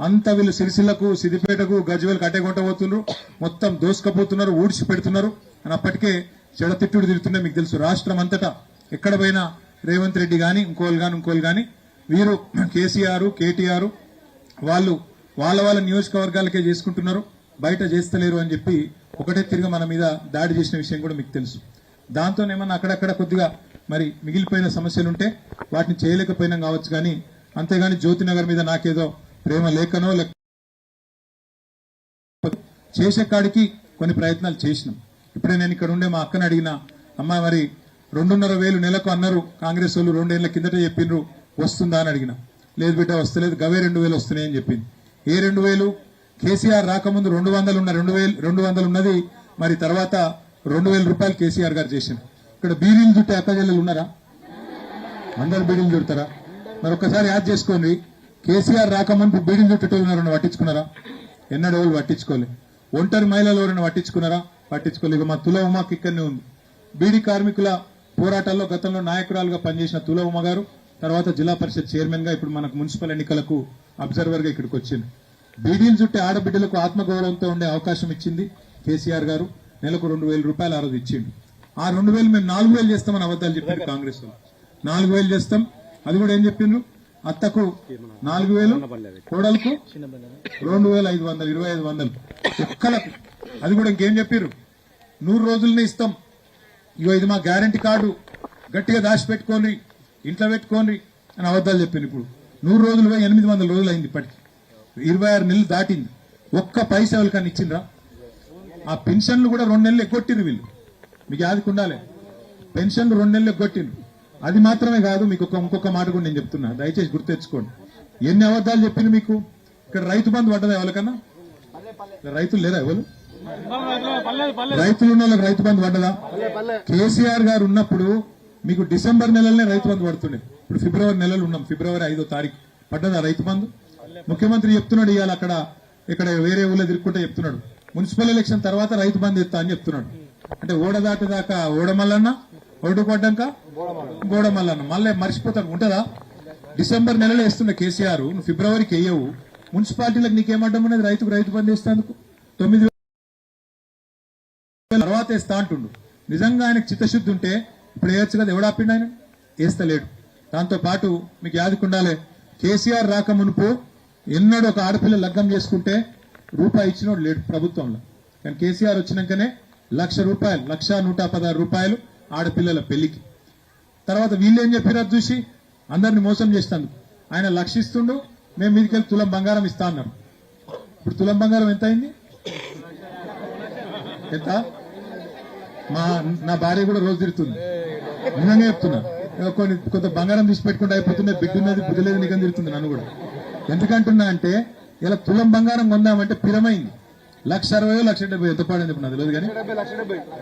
అంత వీళ్ళు సిరిసిల్లకు సిద్దిపేటకు గజ్వేల్ కట్టెగొట్టబోతున్నారు, మొత్తం దోసుకపోతున్నారు, ఊడ్చి పెడుతున్నారు అని అప్పటికే చెడతిట్టుడు తిరుగుతుండే మీకు తెలుసు. రాష్ట్రం అంతటా ఎక్కడ పోయినా రేవంత్ రెడ్డి గాని ఇంకోళ్ళు గాని వీరు కేసీఆర్ కేటీఆర్ వాళ్ళు వాళ్ళ నియోజకవర్గాలకే చేసుకుంటున్నారు, బయట చేస్తలేరు అని చెప్పి ఒకటే తిరిగి మన మీద దాడి చేసిన విషయం కూడా మీకు తెలుసు. దాంతోనేమన్నా అక్కడక్కడ కొద్దిగా మరి మిగిలిపోయిన సమస్యలుంటే వాటిని చేయలేకపోయినా కావచ్చు, కానీ అంతేగాని జ్యోతినగర్ మీద నాకేదో ప్రేమ లేకనో చేసే కాడికి కొన్ని ప్రయత్నాలు చేసినాం. ఇప్పుడే నేను ఇక్కడ ఉండే మా అక్కని అడిగిన, అమ్మ మరి 2,500 నెలకు అన్నారు కాంగ్రెస్ వాళ్ళు, 2 ఏళ్ల కిందట చెప్పిండ్రు వస్తుందా అని అడిగిన. లేదు బిడ్డ వస్తలేదు, గవే 2,000 వస్తున్నాయని చెప్పింది. ఏ 2,000? కేసీఆర్ రాకముందు 200 ఉన్నది, మరి తర్వాత 2,000 రూపాయలు కేసీఆర్ గారు చేసింది. ఇక్కడ బీడీలు చుట్టే అక్క చెల్లెలు ఉన్నారా? అందరు బీడీలు చుడతారా? మరి ఒక్కసారి యాద్ చేసుకోండి, కేసీఆర్ రాకముందు బీడీలు చుట్టేటోళ్ళు ఉన్నారని పట్టించుకున్నారా? ఎన్నడూ వాళ్ళు పట్టించుకోలేదు. ఒంటరి మహిళలు ఎవరైనా పట్టించుకున్నారా? పట్టించుకోలేదు. మా తుల ఉమాకి ఇక్కడనే ఉంది. బీడీ కార్మికుల పోరాటాల్లో గతంలో నాయకురాలుగా పనిచేసిన తుల ఉమ గారు తర్వాత జిల్లా పరిషత్ చైర్మన్ గా ఇప్పుడు మనకు మున్సిపల్ ఎన్నికలకు అబ్జర్వర్ గా ఇక్కడికి వచ్చింది. బీడీలు చుట్టే ఆడబిడ్డలకు ఆత్మగౌరవంతో ఉండే అవకాశం ఇచ్చింది కేసీఆర్ గారు. నెలకు 2,000 రూపాయలు ఆ రోజు ఇచ్చిండు. ఆ 2,000 మేము 4,000 చేస్తామని అబద్దాలు చెప్పారు కాంగ్రెస్ వాళ్ళు. 4,000 చేస్తాం, అది కూడా ఏం చెప్పిండ్రు, అత్తకు 4,000, కోడలకు 2,500, 2,500 ఒక్కలకు. అది కూడా ఇంకేం చెప్పారు, 100 రోజులనే ఇస్తాం, ఇగో ఇది మా గ్యారంటీ కార్డు, గట్టిగా దాచిపెట్టుకోండి, ఇంట్లో పెట్టుకోండి అని అబద్దాలు చెప్పింది. ఇప్పుడు 100 రోజులు 800 రోజులు అయింది, ఇప్పటికి 26 నెలలు దాటింది. ఒక్క పైసా ఎవరికన్నా ఇచ్చిండ్రా? ఆ పెన్షన్లు కూడా 2 నెలలు ఎగ్గొట్టిండ్రు వీళ్ళు. మీకు యాదికి ఉండాలి, పెన్షన్లు 2 నెలలు ఎగ్గొట్టిండ్రు. అది మాత్రమే కాదు, మీకు ఇంకొక మాట కూడా నేను చెప్తున్నా, దయచేసి గుర్తెచ్చుకోండి. ఎన్ని అబద్దాలు చెప్పిండ్రు మీకు. ఇక్కడ రైతు బంధు పడ్డదా ఎవరికన్నా? రైతులు లేరా ఎవరు? రైతులు ఉన్న వాళ్ళకి రైతు బంధు పడ్డదా? కేసీఆర్ గారు ఉన్నప్పుడు మీకు డిసెంబర్ నెలలోనే రైతు బంధు పడుతుండే. ఇప్పుడు ఫిబ్రవరి నెలలు ఉన్నాం, ఫిబ్రవరి 5వ తారీఖు పడ్డదా రైతు బంధు? ముఖ్యమంత్రి చెప్తున్నాడు ఇవాళ ఇక్కడ వేరే ఊళ్ళో తిరుక్కుంటే చెప్తున్నాడు, మున్సిపల్ ఎలక్షన్ తర్వాత రైతు బంధు ఇస్తా అని చెప్తున్నాడు. అంటే ఓడదాటిదాకా ఓడమల్లన్న, ఓటు కొట్టాక గోడమల్లన్న, మళ్ళీ మర్చిపోతాడు. ఉంటుందా? డిసెంబర్ నెలలో వేస్తున్న కేసీఆర్, నువ్వు ఫిబ్రవరికి వేయవు. మున్సిపాలిటీలకు నీకేమడ్డం ఉన్నది? రైతు బంధు ఇస్తేందుకు 9,000 తర్వాత వేస్తా అంటుండు. నిజంగా ఆయనకు చిత్తశుద్ధి ఉంటే ఇప్పుడు వేయచ్చు కదా, ఎవడాపిండి ఆయన? వేస్తలేడు. దాంతో పాటు మీకు యాదికుండాలి, కేసీఆర్ రాక మునుపు ఎన్నడూ ఒక ఆడపిల్ల లగ్గం చేసుకుంటే రూపాయి ఇచ్చినోడు లేడు ప్రభుత్వంలో. కానీ కేసీఆర్ వచ్చినాకనే 1,00,000 రూపాయలు, 1,116 రూపాయలు ఆడపిల్లల పెళ్లికి. తర్వాత వీళ్ళు ఏం చెప్పారు చూసి అందరిని మోసం చేస్తాను. ఆయన 1,00,000 ఇస్తుండు, మేము మీదికెళ్ళి తులం బంగారం ఇస్తా అన్నారు. ఇప్పుడు తులం బంగారం ఎంత అయింది? ఎంత? నా భార్య కూడా రోజు తిరుగుతుంది, నిజంగా చెప్తున్నా. కొంత బంగారం తీసి పెట్టుకుంటే అయిపోతుంది, బిడ్డ ఉన్నది బుద్ధి లేదు నిజం తిరుగుతుంది నన్ను కూడా. ఎందుకంటున్నా అంటే ఇలా తులం బంగారం కొందామంటే పిరమైంది. 1,60,000, 1,70,000 ఎంత పాడైంది ఇప్పుడు నాకు తెలియదు, కానీ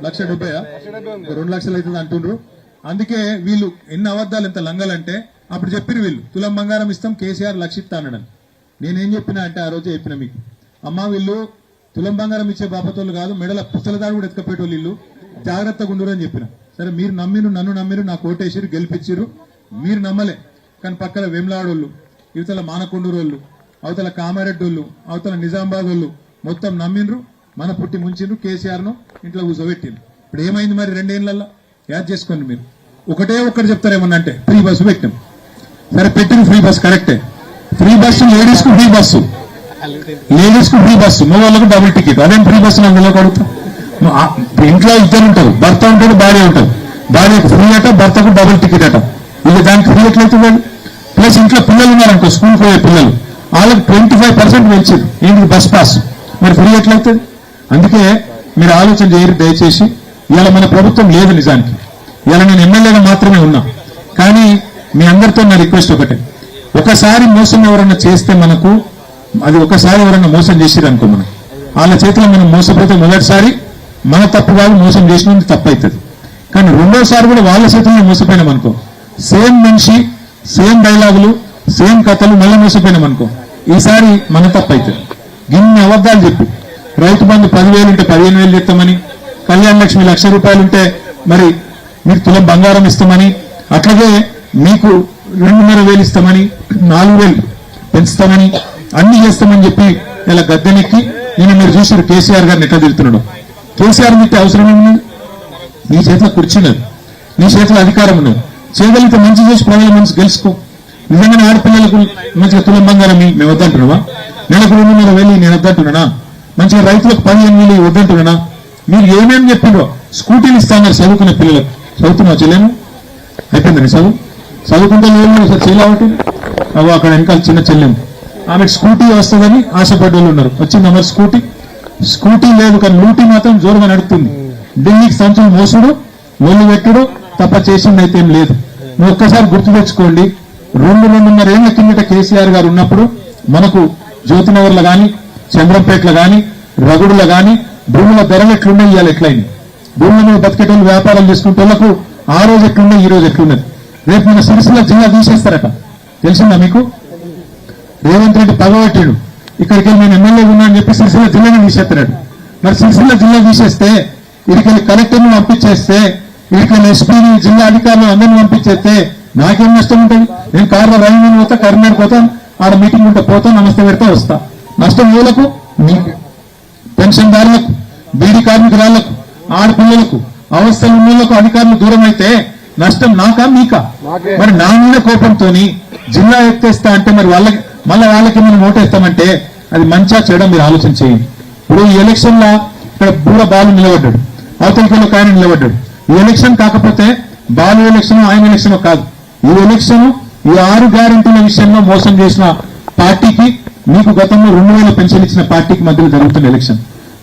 1,70,000 2 లక్షలు అవుతుంది అంటుండ్రు. అందుకే వీళ్ళు ఎన్ని అబద్దాలు, ఎంత లంగలంటే అప్పుడు చెప్పిరు వీళ్ళు తులం బంగారం ఇస్తాం, కేసీఆర్ 1,00,000 ఇస్తా అన్నాడని. నేనేం చెప్పినా అంటే ఆ రోజే చెప్పిన మీకు, అమ్మా వీళ్ళు తులం బంగారం ఇచ్చే బాపతోళ్ళు కాదు, మెడల పుస్తలదాడు కూడా ఎత్తుకపోయేటోళ్ళు, వీళ్ళు జాగ్రత్తగా ఉండరు అని చెప్పిన. సరే మీరు నమ్మిరు, నన్ను నమ్మిరు, నాకు ఓటేసిరు, గెలిపించిరు. మీరు నమ్మలే, కానీ పక్కన వేములాడోళ్ళు, ఇవతల మానకొండూరు వాళ్ళు, అవతల కామారెడ్డి వాళ్ళు, అవతల నిజామాబాద్ వాళ్ళు మొత్తం నమ్మిండ్రు, మన పుట్టి ముంచిండ్రు, కేసీఆర్ ను ఇంట్లో కూర్చోబెట్టిండ్రు. ఇప్పుడు ఏమైంది మరి 2 ఏళ్లలో? యాద్ చేసుకోండి మీరు. ఒక్కటి చెప్తారేమన్నా అంటే ఫ్రీ బస్సు పెట్టాం. సరే పెట్టింది ఫ్రీ బస్సు, కరెక్టే. ఫ్రీ బస్సు లేడీస్ కు ఫ్రీ బస్సు, మగవాళ్ళకు డబుల్ టికెట్. అదేం ఫ్రీ బస్సు నాకు నిలబడుతా? ఇంట్లో ఇద్దరు ఉంటారు, భర్త ఉంటాడు, భార్య ఉంటారు. భార్యకు ఫ్రీ అట, భర్తకు డబుల్ టికెట్ అట. వీళ్ళు దానికి ఫ్రీ ఎట్లయితే? ప్లస్ ఇంట్లో పిల్లలు ఉన్నారనుకో, స్కూల్కి పోయే పిల్లలు, వాళ్ళకి 25% పెంచారు ఏంటి బస్ పాస్. మరి ఫ్రీ ఎట్లయితుంది? అందుకే మీరు ఆలోచన చేయరు దయచేసి. ఇవాళ మన ప్రభుత్వం లేదు నిజానికి. ఇవాళ నేను ఎమ్మెల్యేగా మాత్రమే ఉన్నా, కానీ మీ అందరితో నా రిక్వెస్ట్ ఒకటే, ఒకసారి మోసం ఎవరన్నా చేస్తే మనకు అది, ఒకసారి ఎవరన్నా మోసం చేసిరనుకో, మనం వాళ్ళ చేతిలో మనం మోసపోతే మొదటిసారి మన తప్పు కాదు, మోసం చేసినందుకు తప్పు అవుతుంది. కానీ రెండోసారి కూడా వాళ్ళ చేతుల్లో మోసపోయినాం అనుకో, సేమ్ మనిషి, సేమ్ డైలాగులు, సేమ్ కథలు, మళ్ళీ మోసపోయినాం అనుకో, ఈసారి మన తప్పు అవుతుంది. గిన్ని అబద్దాలు చెప్పి రైతు బంధు 10,000 ఉంటే 15,000 చెప్తామని, కళ్యాణ లక్ష్మి 1,00,000 రూపాయలు ఉంటే మరి మీకు తులం బంగారం ఇస్తామని, అట్లాగే మీకు 2,500 ఇస్తామని, 4,000 పెంచుతామని, అన్ని చేస్తామని చెప్పి ఇలా గద్దెనెక్కి నేను మీరు చూసారు కేసీఆర్ గారిని ఎట్లా తిడుతున్నాడు. కేసీఆర్ తిట్టే అవసరం ఏమి? నీ చేతిలో కూర్చున్నది, నీ చేతిలో అధికారం ఉన్నది. చేయగలిగితే మంచి చేసి ప్రజల మనసు గెలుచుకో. నిజంగానే ఆడపిల్లలకు మంచిగా తులం బంగారం మేము వద్దంటున్నావా? నెలకు 2,500 నేను వద్దంటున్నానా? మంచిగా రైతులకు 15,000 వద్దంటున్నానా? మీరు ఏమేమి చెప్పిండ్రో స్కూటీలు ఇస్తాన్నారు చదువుకునే పిల్లలకు. చదువుతున్నావు చెల్లెము? అయిపోయిందని చదువుకుంటే లేదు చేయలేవటం. అవి అక్కడ వెనకాల చిన్న చెల్లెము, ఆమెకు స్కూటీ వస్తుందని ఆశపడ్డోళ్ళు ఉన్నారు. వచ్చింది మరి స్కూటీ లేదు, కానీ లూటీ మాత్రం జోరుగా నడుస్తుంది. ఢిల్లీకి సంచులు మోసుడు, ఒళ్ళు పెట్టుడు తప్ప చేసింది అయితే ఏం లేదు. నువ్వు ఒక్కసారి గుర్తు తెచ్చుకోండి, 2-2.5 ఏళ్ల కిందట కేసీఆర్ గారు ఉన్నప్పుడు మనకు జ్యోతినగర్లో గాని, చంద్రంపేటలో గాని, రగుడులో గాని భూముల ధరలు ఎట్లున్నాయి, ఇవాళ ఎట్లయింది? భూముల మీద బతికేటోళ్ళు వ్యాపారాలు చేసుకుంటే వాళ్ళకు ఆ రోజు ఎట్లున్నాయి, ఈ రోజు ఎట్లున్నది? రేపు మన సిరిసిల్ల జిల్లా తీసేస్తారట, తెలిసిందా మీకు? రేవంత్ రెడ్డి పగబట్టాడు, ఇక్కడికి నేను ఎమ్మెల్యే ఉన్నా అని చెప్పి సిరిసిల్ల జిల్లాని తీసేస్తున్నాడు. మరి సిరిసిల్ల జిల్లా తీసేస్తే ఇక్కడికి కలెక్టర్ని పంపించేస్తే, ఇక్కడికి ఎస్పీని, జిల్లా అధికారులు అందరినీ పంపించేస్తే నాకేం నష్టం ఉంటుంది? నేను కార్లో రైలు పోతా, కరీంనగర్ పోతాను, ఆడ మీటింగ్ ఉంటే పోతా, నమస్తే పెడతా వస్తా. నష్టం ఎవలకు? మీకు, పెన్షన్దారులకు, బీడీ కార్మికురాళ్లకు, ఆడపిల్లలకు, అవస్థలు ఉన్నోళ్లకు అధికారులు దూరం అయితే నష్టం నాకా మీకా? మరి నా మీద కోపంతో జిల్లా ఎత్తేస్తా అంటే మరి వాళ్ళకి మనం ఓటేస్తామంటే అది మంచిగా చేయడం మీరు ఆలోచన చేయండి. ఇప్పుడు ఈ ఎలక్షన్ లా ఇక్కడ బూర బాలు నిలబడ్డాడు, అవతలికలో ఒక ఆయన నిలబడ్డాడు. ఈ ఎలక్షన్ కాకపోతే బాలు ఎలక్షన్ ఆయన ఎలక్షన్ కాదు. ఈ ఎలక్షన్ ఈ 6 గ్యారెంటీల విషయంలో మోసం చేసిన పార్టీకి, మీకు గతంలో 2,000 పెన్షన్ ఇచ్చిన పార్టీకి మధ్యలో జరుగుతున్న ఎలక్షన్.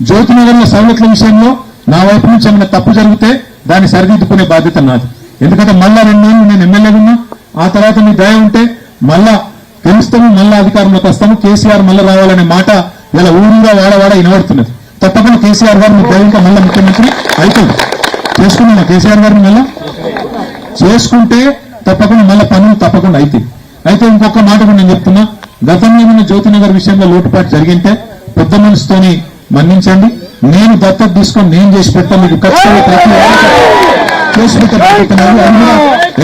జ్యోతినగర్ల సవలతుల విషయంలో నా వైపు నుంచి ఏమైనా తప్పు జరిగితే దాన్ని సరిదిద్దుకునే బాధ్యత నాది. ఎందుకంటే మళ్ళా 2 ఏళ్ళు నేను ఎమ్మెల్యే ఉన్నా, ఆ తర్వాత మీ దయ ఉంటే మళ్ళా గెలుస్తాము, మళ్ళా అధికారంలోకి వస్తాము, కేసీఆర్ మళ్ళీ రావాలనే మాట ఇలా ఊరుగా వాడవాడ వినబడుతున్నది. తప్పకుండా కేసీఆర్ గారు మీ దయ ఇంకా మళ్ళీ ముఖ్యమంత్రి అవుతుంది. చేసుకున్నామా కేసీఆర్ గారిని మళ్ళా? చేసుకుంటే తప్పకుండా మళ్ళీ పనులు తప్పకుండా అవుతాయి. అయితే ఇంకొక మాట కూడా నేను చెప్తున్నా, గతంలో ఉన్న జ్యోతినగర్ విషయంలో లోటుపాటు జరిగింటే పెద్ద మనసుతోని మన్నించండి. నేను దత్తత తీసుకొని నేను చేసి పెడతాను, మీకు ఖచ్చితంగా ప్రతి చేసి పెట్టబోతున్నాను. అది కూడా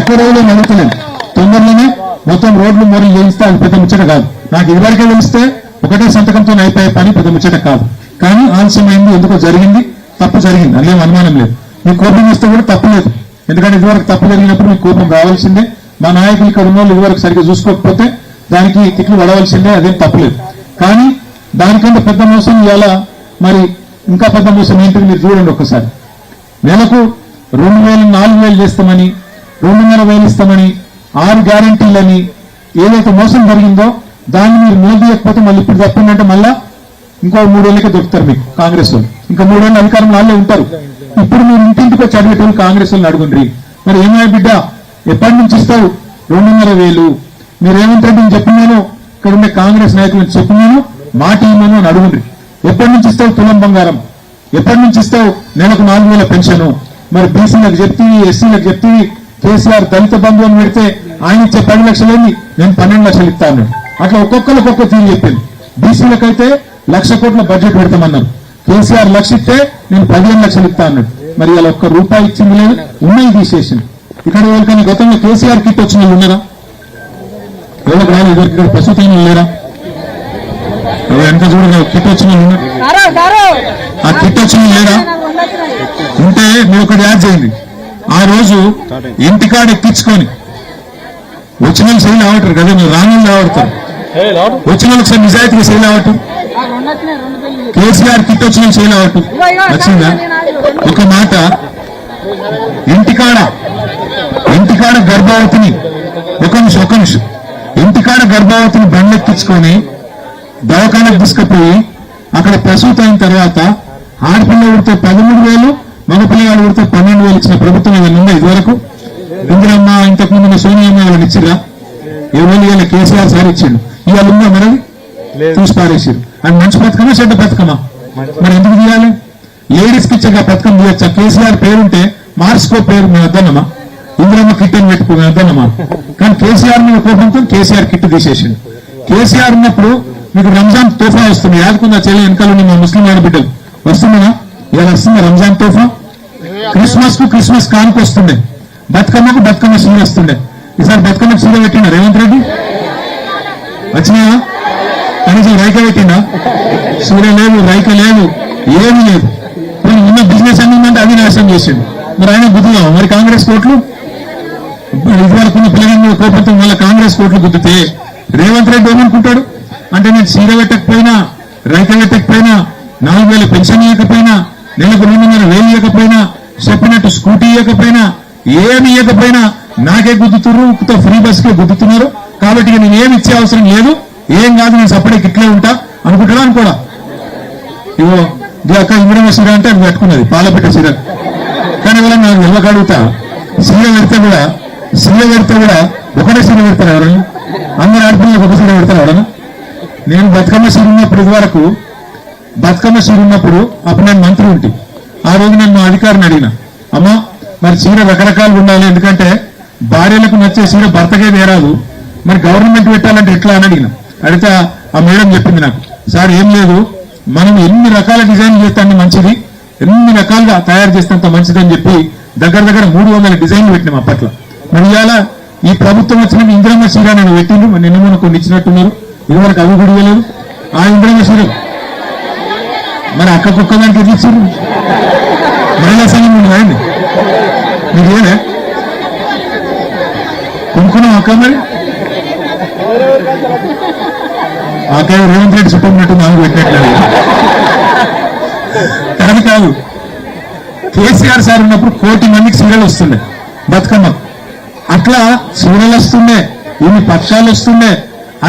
ఎక్కువ రోజులు అడుగుతలేదు, తొందరలోనే మొత్తం రోడ్లు మోరీలు చేయిస్తే అది పెద్ద ముచ్చట కాదు. నాకు ఇదివరకే తెలిస్తే ఒకటే సంతకంతో అయిపోయే పని పెద్ద ముచ్చట కాదు. కానీ ఆలస్యమైంది, ఎందుకో జరిగింది, తప్పు జరిగింది, అదేం అనుమానం లేదు. మీ కోపం వస్తే కూడా తప్పు లేదు, ఎందుకంటే ఇదివరకు తప్పు జరిగినప్పుడు మీకు కోపం రావాల్సిందే. మా నాయకులు ఇక్కడ ఉన్న వాళ్ళు ఇదివరకు సరిగ్గా చూసుకోకపోతే దానికి తిట్లు పడవలసిందే, అదేం తప్పులేదు. కానీ దానికంటే పెద్ద మోసం ఇవాళ మరి ఇంకా పెద్ద మోసం ఏంటని మీరు చూడండి ఒక్కసారి. నెలకు 2,000, 4,000 చేస్తామని, 2,500 ఇస్తామని, 6 గ్యారెంటీలని ఏదైతే మోసం జరిగిందో దాన్ని మీరు నిలదీయకపోతే మళ్ళీ ఇప్పుడు తప్పిందంటే మళ్ళా ఇంకో 3 ఏళ్ళకే దొరుకుతారు మీకు కాంగ్రెస్ వాళ్ళు. ఇంకా 3 ఏళ్ళ అధికారంలో వాళ్ళే ఉంటారు. ఇప్పుడు మీరు ఇంటింటికి వచ్చి అడిగేటోళ్ళు కాంగ్రెస్ వాళ్ళని అడుగుండ్రి. మరి ఏమయ్య బిడ్డ ఎప్పటి నుంచి ఇస్తావు 2,500? మీరు రేవంత్ రెడ్డిని చెప్పినాను, ఇక్కడ ఉండే కాంగ్రెస్ నాయకులను చెప్పినాను, మాట ఇవ్వను అని అడుగుండ్రి. ఎప్పటి నుంచి ఇస్తావు తులం బంగారం? ఎప్పటి నుంచి ఇస్తావు నెలకు 4,000 పెన్షన్? మరి బీసీలకు చెప్తీవి, ఎస్సీలకు చెప్తీవి. కేసీఆర్ దళిత బంధు అని పెడితే ఆయన ఇచ్చే 10 లక్షలేంది, నేను 12 లక్షలు ఇస్తా అన్నాడు. అట్లా ఒక్కొక్కరికి ఒక్కొక్క తీరు చెప్పింది. బీసీలకైతే 1,00,000 కోట్ల బడ్జెట్ పెడతామన్నారు. కేసీఆర్ 1,00,000 ఇస్తే నేను 15 లక్షలు ఇస్తా అన్నాడు. మరి ఇలా ₹1 ఇచ్చింది లేదు, ఉన్నాయి తీసేసింది. ఇక్కడ ఎవరికైనా గతంలో కేసీఆర్ కిట్ వచ్చిన వాళ్ళు ఉన్నారా? ఎవరికి రాలేదు, ఎవరికి ఇక్కడ ప్రస్తుతం లేరా? వెనక చూడగా కిట్ వచ్చిన వాళ్ళు ఉన్నారు, ఆ కిట్ వచ్చిన లేరా? ఉంటే మీరు ఒకటి యాడ్ చేయండి. ఆ రోజు ఇంటికాడ ఎక్కించుకొని వచ్చిన వాళ్ళు శైలి ఆవటారు కదా, మీరు రాని ఆవడతారు. వచ్చిన వాళ్ళకి సార్ నిజాయితీగా శైలి ఆవటం, కేసీఆర్ కిట్ వచ్చిన శైలి ఆవటం వచ్చిందా? ఒక మాట, ఇంటికాడ గర్భవతిని ఒక నిమిషం ఇంటికాడ గర్భవతిని బండ్లెక్కించుకొని దవాఖానకు తీసుకుపోయి అక్కడ ప్రసూతి అయిన తర్వాత ఆడపిల్ల ఉడితే 13,000, మగపిల్లగాడు ఉడితే 12,000 ఇచ్చిన ప్రభుత్వం ఏమైనా ఉందా ఇదివరకు? ఇందిరమ్మ, ఇంతకుముందు సోనియమ్మ వాళ్ళని ఇచ్చిరా? ఎవరు ఇవాళ కేసీఆర్ సార్ ఇచ్చిండు, ఇవాళ ఉందా మరి? చూసి పారేసారు. అది మంచి పథకమా చెడ్డ పథకమా? మరి ఎందుకు తీయాలి? లేడీస్ కి ఇచ్చే పథకం తీయచ్చా? కేసీఆర్ పేరుంటే మార్చుకో పేరు, మేము వద్దన్నమా? ఇందిరమ్మ కిట్ అని పెట్టుకో, మేము వద్దన్నమా? కానీ కేసీఆర్ మీద కోపంతో కేసీఆర్ కిట్ తీసేసిండు. కేసీఆర్ ఉన్నప్పుడు మీకు రంజాన్ తోఫా వస్తుంది, యాదకుందా చెల్లి వెనకాల మా ముస్లిం ఆడబిడ్డలు వస్తుందా? ఇలా వస్తుంది రంజాన్ తోఫా. క్రిస్మస్ కానుక వస్తుండే, బతుకమ్మ సీర వస్తుండే. ఈసారి బతుకమ్మకు సీర పెట్టిన రేవంత్ రెడ్డి వచ్చినాయా? కనీసం రైక పెట్టిందా? సూర్య లేదు, రైక లేదు, ఏమీ లేదు. ఇప్పుడు ఉన్న బిజినెస్ అన్ని ఉందంటే అది నాశనం చేసిండు. మరి ఆయన గుద్దుదాం మరి కాంగ్రెస్ కోట్లు ఇదివరకు ఉన్న పిల్లల కోపంతో మళ్ళీ కాంగ్రెస్ కోట్లు గుద్దితే రేవంత్ రెడ్డి ఏమనుకుంటాడు అంటే నేను సీర పెట్టకపోయినా, రైక పెట్టకపోయినా, 4,000 పెన్షన్ ఇవ్వకపోయినా, నెలకు 2,500 ఇవ్వకపోయినా, చెప్పినట్టు స్కూటీ ఇవ్వకపోయినా, ఏమి ఇవ్వకపోయినా నాకే గుద్దుతున్నారు, ఫ్రీ బస్ కే గుద్దుతున్నారు. కాబట్టి నేను ఏమి ఇచ్చే అవసరం లేదు, ఏం కాదు, నేను సపరేట్ ఇట్లే ఉంటా అనుకుంటాడా అనుకోడా? ఇవో అక్క ఇంద్రమ సీర అంటే అది పెట్టుకున్నది పాలపిట్ట సీర. కానీ వల్ల నాకు నిలవగలుగుతా సీర పెడితే కూడా ఒకటే సీర పెడతారు ఎవరన్నా? అందరు ఆడపిల్లలకు ఒక సీర పెడతారు ఎవరన్నా? నేను బతుకమ్మ సీర ఉన్నప్పుడు ఇదివరకు అప్పుడు నేను మంత్రి ఉంటే ఆ రోజు నేను మా అధికారిని అడిగిన, అమ్మా మరి చీర రకరకాలు ఉండాలి, ఎందుకంటే భార్యలకు నచ్చే చీర భర్తకే తీరాదు, మరి గవర్నమెంట్ పెట్టాలంటే ఎట్లా అని అడిగితే ఆ మేడం చెప్పింది నాకు, సార్ ఏం లేదు, మనం ఎన్ని రకాల డిజైన్ చేస్తే అంత మంచిది, ఎన్ని రకాలుగా తయారు చేస్తే అంత మంచిదని చెప్పి దగ్గర 300 డిజైన్లు పెట్టినాం అప్పట్లో. మరి ఇవాళ ఈ ప్రభుత్వం వచ్చిన ఇంద్రమ్మ చీర నేను పెట్టిండు, మరి నిన్న మొన్న కొన్ని ఇచ్చినట్టున్నారు, ఇదివరకు అవి కూడా ఇవ్వలేదు. ఆ ఇంద్రమ్మ చీర మరి అక్కకొక్క దానికి ఎట్లా ఇచ్చారు? మహిళా సంఘం రాయండి, మీకు ఏనే కొనుక్కున్నాం అక్క. మరి అక్క రేవంత్ రెడ్డి చుట్టూ నాకు పెట్టినట్లేదు. కానీ కాదు, కేసీఆర్ సార్ ఉన్నప్పుడు 1 కోటి మందికి సీరియల్ వస్తుండే బతుకమ్మ. అట్లా సీరియల్ వస్తుండే, ఇన్ని పక్షాలు వస్తుండే,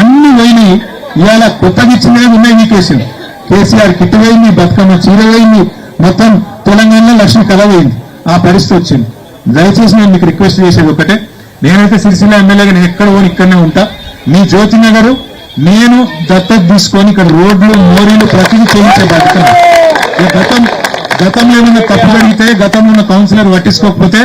అన్ని పోయినాయి. ఇవాళ కొత్తగా ఇచ్చినవి ఉన్నాయి. మీకేసింది కేసీఆర్ కిట్ పోయింది, బతుకమ్మ చీర పోయింది, మొత్తం తెలంగాణలో లక్ష్మి కళ పోయింది. ఆ పరిస్థితి వచ్చింది. దయచేసి నేను మీకు రిక్వెస్ట్ చేసేది ఒకటే, నేనైతే సిరిసిల్ల ఎమ్మెల్యేగా నేను ఎక్కడ పోని ఇక్కడనే ఉంటా. మీ జ్యోతి నగర్ నేను దత్తత తీసుకొని ఇక్కడ రోడ్లు మోరీలు ప్రతిదీ చేయించే బాధ్యత. గతంలో ఏమైనా తప్పు జరిగితే గతంలో ఉన్న కౌన్సిలర్ పట్టించుకోకపోతే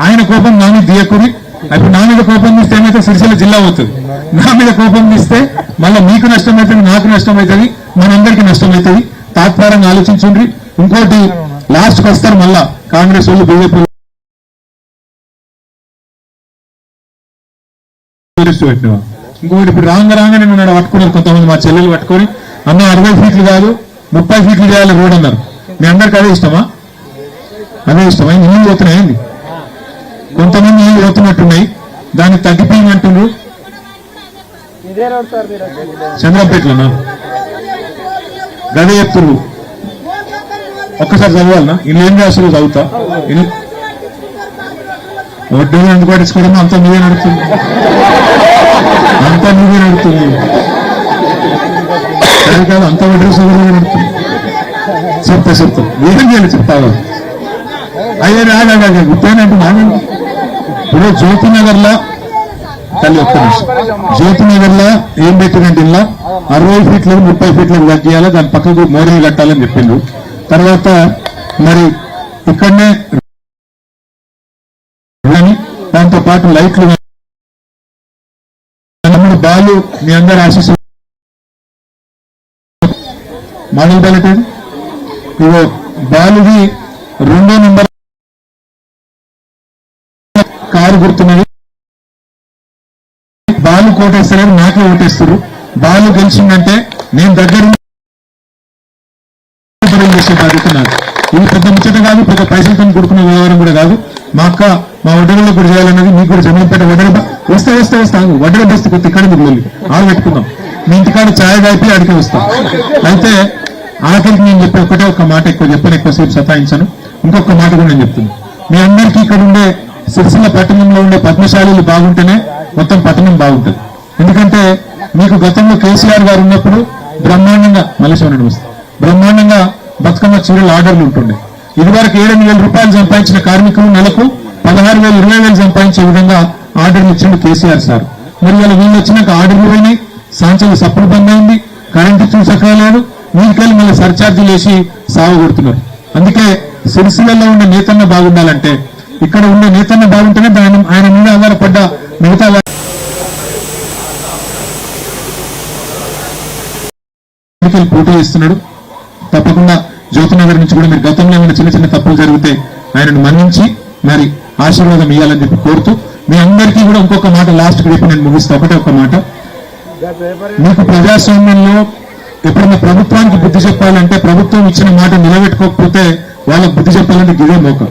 ఆయన కోపం నా మీద దియకూరి. ఇప్పుడు నా మీద కోపం తీస్తే ఏమైతే సిరిసిల్ల జిల్లా అవుతుంది, నా మీద కోపం తీస్తే మళ్ళీ మీకు నష్టం అవుతుంది, నాకు నష్టం అవుతుంది, మనందరికీ నష్టం అవుతుంది. తాత్పరంగా ఆలోచించుండ్రి. ఇంకోటి లాస్ట్కి వస్తారు మళ్ళా కాంగ్రెస్ వాళ్ళు, బీజేపీ పెట్టినవా. ఇంకోటి ఇప్పుడు రాంగ నేను పట్టుకున్నారు కొంతమంది మా చెల్లెలు పట్టుకొని, అన్న 60 ఫీట్లు కాదు 30 ఫీట్లు చేయాలి రోడ్ అన్నారు. మీ అందరికి అదే ఇష్టమా? నీళ్ళు పోతున్నాయండి, కొంతమంది నీళ్ళు పోతున్నట్టున్నాయి, దాన్ని తగ్గిపోయినట్టుండ్రు. చంద్రంపేటలోనా గదే చెప్తున్నారు. ఒక్కసారి చదవాలనా? ఇల్లు ఏం రాశారు చదువుతా. ఒడ్డు ఎందుకు పట్టించుకోవడం? అంతా నువ్వే నడుస్తుంది. అది కాదు, అంత అడ్రస్ నడుతుంది. చెప్తా ఏం చేయాలి చెప్తావా? అయ్యే రాగా గుర్తేనంటే నాగండి. ఇప్పుడు జ్యోతినగర్లో తల్లి ఒక్క నిమిషం, జ్యోతినగర్లో ఏం పెట్టినంటే ఇలా 60 ఫీట్లకు 30 ఫీట్లకు తగ్గియాలి, దాని పక్కకు మోరీలు కట్టాలని చెప్పిండు. తర్వాత మరి ఇక్కడనే దాంతో పాటు లైట్లు బాలు మీ అందరు ఆశీస్సు మామూలు బలటది. ఇవో బాలుది 2వ నెంబర్ కారు గుర్తున్నది. బాలు కోటేస్తారు, నాకే ఓటేస్తారు. బాలు గెలిచిందంటే నేను దగ్గర చేసే బాధ్యత నాకు. ఇది పెద్ద ముచ్చట కాదు, పెద్ద పైసలతో కూడుకున్న వ్యవహారం కూడా కాదు. మా అక్క మా వడ్డలలో కూడా చేయాలన్నది. మీకు కూడా జమలపేట వస్తా వడ్డల బస్తు కొత్త ఇక్కడ మీకు వెళ్ళి ఆరు పెట్టుకుందాం. మీ ఇంటికాడ ఛాయ్ కాపి అడిగి వస్తాం. అయితే ఆఖరికి నేను చెప్పే ఒకటే ఒక మాట, ఎక్కువసేపు సతాయించాను. ఇంకొక మాట కూడా నేను చెప్తున్నాను. మీ అందరికీ ఇక్కడ ఉండే సిరిసిల్ల పట్టణంలో ఉండే పద్మశాలీలు బాగుంటేనే మొత్తం పట్టణం బాగుంటుంది. ఎందుకంటే మీకు గతంలో కేసీఆర్ గారు ఉన్నప్పుడు బ్రహ్మాండంగా మల్లేశ్వరం వస్తాం, బ్రహ్మాండంగా బతుకమ్మ చీరల ఆర్డర్లు ఉంటుండే. ఇదివరకు 7,000 రూపాయలు సంపాదించిన కార్మికులు నెలకు 16,000 20,000 సంపాదించే విధంగా ఆర్డర్లు ఇచ్చిండు కేసీఆర్ సార్. మరి వాళ్ళ వీళ్ళు వచ్చినాక ఆర్డర్లు పోయినాయి, సాంచలు సప్పుడు బంద్ అయింది, కరెంటు చూసక్కలేదు, వీళ్ళకెళ్ళి మళ్ళీ సర్చార్జీలు వేసి సాగు కొడుతున్నారు. అందుకే సిరిసిల్లలో ఉన్న నేతన్న బాగుండాలంటే, ఇక్కడ ఉన్న నేతన్న బాగుంటేనే ఆయన మీద ఆధారపడ్డ మిగతా పోటీ చేస్తున్నాడు. తప్పకుండా జ్యోతినగర్ నుంచి కూడా మీరు గతంలో ఏమైనా చిన్న తప్పులు జరిగితే ఆయనను మన్నించి మరి ఆశీర్వాదం ఇవ్వాలని చెప్పి కోరుతూ, మీ అందరికీ కూడా ఇంకొక మాట లాస్ట్ చెప్పి నేను ముగిస్తా. ఒకటే ఒక మాట, మీకు ప్రజాస్వామ్యంలో ఎప్పుడైనా ప్రభుత్వానికి బుద్ధి చెప్పాలంటే ప్రభుత్వం ఇచ్చిన మాట నిలబెట్టుకోకపోతే వాళ్ళకు బుద్ధి చెప్పాలంటే గిదే మోక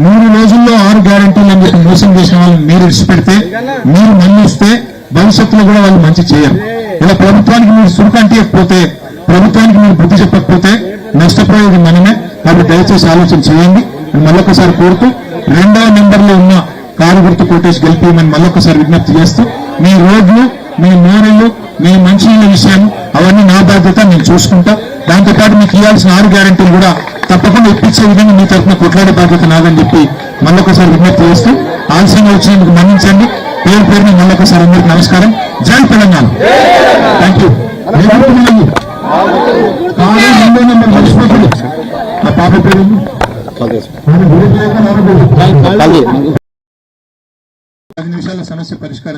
3 రోజుల్లో 6 గ్యారంటీలు అని చెప్పి మోసం చేసిన వాళ్ళని మీరు విడిచిపెడితే మీరు మన్నిస్తే భవిష్యత్తులో కూడా వాళ్ళు మంచి చేయరు. ఇలా ప్రభుత్వానికి మీరు సురుకంటియకపోతే ప్రభుత్వానికి మీరు బుద్ధి చెప్పకపోతే నష్టపోయేది మనమే. కాబట్టి దయచేసి ఆలోచన చేయండి. మళ్ళొకసారి కోరుతూ 2వ నెంబర్లో ఉన్న కారు గుర్తు కొట్టేసి గెలిపిమని మళ్ళొకసారి విజ్ఞప్తి చేస్తూ మీ రోడ్లు మీ మోరీలు మీ మంచినీళ్ళ విషయం అవన్నీ నా బాధ్యత, నేను చూసుకుంటా. దాంతోపాటు మీకు ఇవ్వాల్సిన 6 గ్యారంటీలు కూడా తప్పకుండా ఇప్పించే విధంగా మీ తరఫున కొట్లాడే బాధ్యత నాదని చెప్పి మళ్ళొకసారి విజ్ఞప్తి చేస్తూ ఆలస్యంగా వచ్చినందుకు మన్నించండి. పేరు పేరుని మళ్ళొకసారి అందరికీ నమస్కారం. జై తెలంగాణ. Thank you. 2వ నెంబర్ మర్చిపోతుంది ఆ పాప పేరు 10 నిమిషాల సమస్య పరిష్కారం.